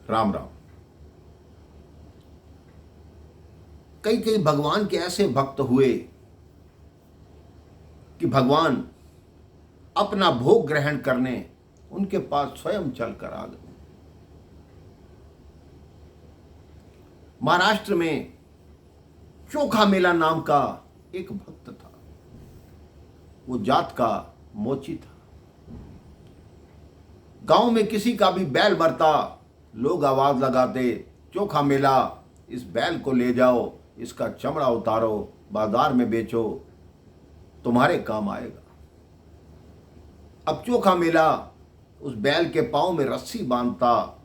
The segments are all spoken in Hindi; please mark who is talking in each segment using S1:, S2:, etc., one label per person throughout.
S1: राम राम। कई कई भगवान के ऐसे भक्त हुए कि भगवान अपना भोग ग्रहण करने उनके पास स्वयं चलकर आ गए। महाराष्ट्र में चोखा मेला नाम का एक भक्त था। वो जात का मोची था। गांव में किसी का भी बैल मरता, लोग आवाज लगाते, चोखा मेला, इस बैल को ले जाओ, इसका चमड़ा उतारो, बाजार में बेचो, तुम्हारे काम आएगा। अब चोखा मेला उस बैल के पांव में रस्सी बांधता,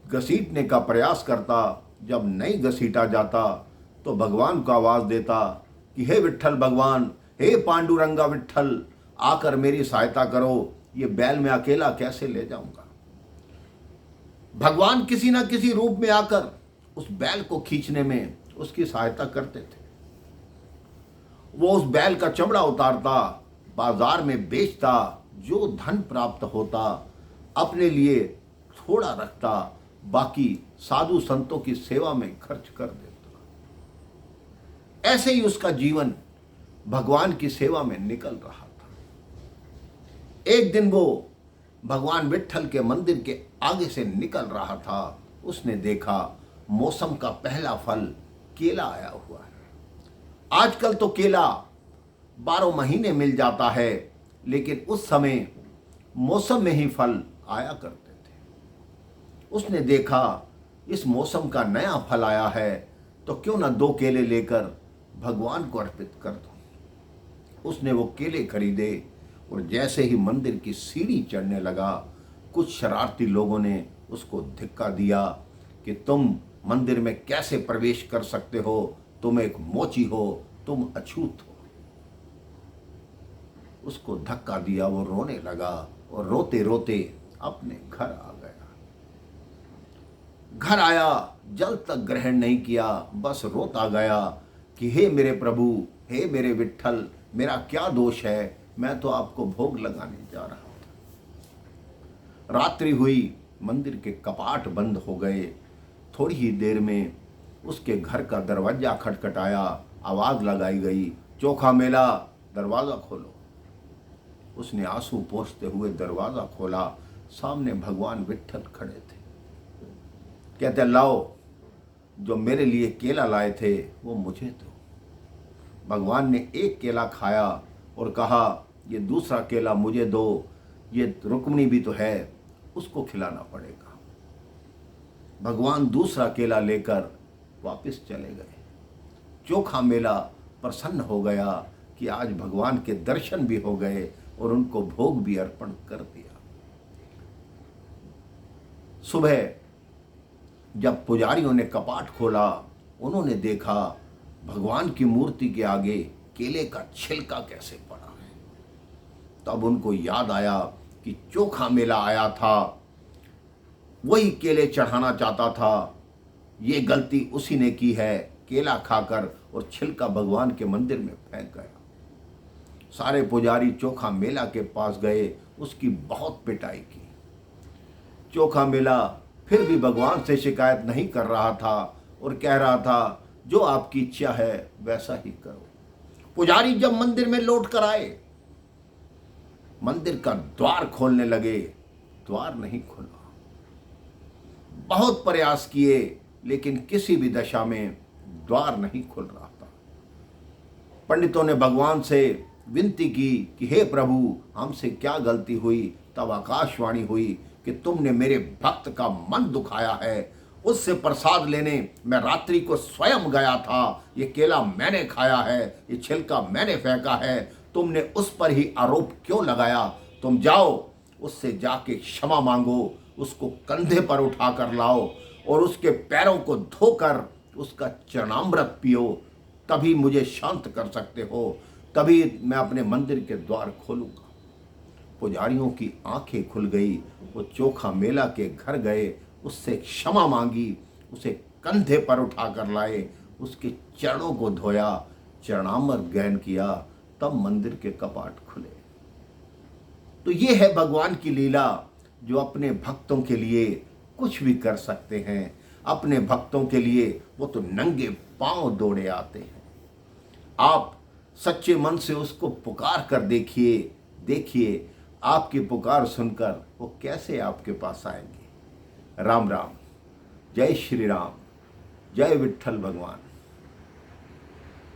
S1: घसीटने का प्रयास करता। जब नहीं घसीटा जाता तो भगवान को आवाज देता कि हे विट्ठल भगवान, हे पांडुरंगा विट्ठल, आकर मेरी सहायता करो, ये बैल मैं अकेला कैसे ले जाऊंगा। भगवान किसी ना किसी रूप में आकर उस बैल को खींचने में उसकी सहायता करते थे। वो उस बैल का चमड़ा उतारता, बाजार में बेचता, जो धन प्राप्त होता अपने लिए थोड़ा रखता, बाकी साधु संतों की सेवा में खर्च कर देता। ऐसे ही उसका जीवन भगवान की सेवा में निकल रहा था। एक दिन वो भगवान विट्ठल के मंदिर के आगे से निकल रहा था। उसने देखा मौसम का पहला फल केला आया हुआ है। आजकल तो केला 12 महीने मिल जाता है, लेकिन उस समय मौसम में ही फल आया करते थे। उसने देखा इस मौसम का नया फल आया है, तो क्यों ना 2 केले लेकर भगवान को अर्पित कर दो। उसने वो केले खरीदे और जैसे ही मंदिर की सीढ़ी चढ़ने लगा, कुछ शरारती लोगों ने उसको धिक्का दिया कि तुम मंदिर में कैसे प्रवेश कर सकते हो, तुम एक मोची हो, तुम अछूत हो। उसको धक्का दिया, वो रोने लगा और रोते रोते अपने घर आ गया। घर आया, जल तक ग्रहण नहीं किया, बस रोता गया कि हे मेरे प्रभु, हे मेरे विट्ठल, मेरा क्या दोष है, मैं तो आपको भोग लगाने जा रहा था। रात्रि हुई, मंदिर के कपाट बंद हो गए। थोड़ी ही देर में उसके घर का दरवाजा खटखटाया, आवाज लगाई गई, चोखा मेला, दरवाजा खोलो। उसने आंसू पोंछते हुए दरवाजा खोला। सामने भगवान विट्ठल खड़े थे। कहते लाओ, जो मेरे लिए केला लाए थे वो मुझे दो। भगवान ने एक केला खाया और कहा ये दूसरा केला मुझे दो, ये रुक्मिणी भी तो है, उसको खिलाना पड़ेगा। भगवान दूसरा केला लेकर वापस चले गए। चोखा मेला प्रसन्न हो गया कि आज भगवान के दर्शन भी हो गए और उनको भोग भी अर्पण कर दिया। सुबह जब पुजारियों ने कपाट खोला, उन्होंने देखा भगवान की मूर्ति के आगे केले का छिलका कैसे पड़ा है। तब उनको याद आया कि चोखा मेला आया था, वही केले चढ़ाना चाहता था, ये गलती उसी ने की है, केला खाकर और छिलका भगवान के मंदिर में फेंक गया। सारे पुजारी चोखा मेला के पास गए, उसकी बहुत पिटाई की। चोखा मेला फिर भी भगवान से शिकायत नहीं कर रहा था और कह रहा था जो आपकी इच्छा है वैसा ही करो। पुजारी जब मंदिर में लौट कर आए, मंदिर का द्वार खोलने लगे, द्वार नहीं खुला। बहुत प्रयास किए, लेकिन किसी भी दशा में द्वार नहीं खुल रहा था। पंडितों ने भगवान से विनती की कि हे प्रभु, हमसे क्या गलती हुई। तब आकाशवाणी हुई कि तुमने मेरे भक्त का मन दुखाया है, उससे प्रसाद लेने मैं रात्रि को स्वयं गया था। ये केला मैंने खाया है, ये छिलका मैंने फेंका है, तुमने उस पर ही आरोप क्यों लगाया। तुम जाओ, उससे जाके क्षमा मांगो, उसको कंधे पर उठा कर लाओ और उसके पैरों को धोकर उसका चरणामृत पियो, तभी मुझे शांत कर सकते हो, तभी मैं अपने मंदिर के द्वार खोलूंगा। पुजारियों की आंखें खुल गई। वो चोखा मेला के घर गए, उससे क्षमा मांगी, उसे कंधे पर उठाकर लाए, उसके चरणों को धोया, चरणामृत ग्रहण किया, तब मंदिर के कपाट खुले। तो ये है भगवान की लीला, जो अपने भक्तों के लिए कुछ भी कर सकते हैं। अपने भक्तों के लिए वो तो नंगे पांव दौड़े आते हैं। आप सच्चे मन से उसको पुकार कर देखिए, देखिए आपकी पुकार सुनकर वो कैसे आपके पास आएंगे। राम राम, जय श्री राम, जय विट्ठल भगवान।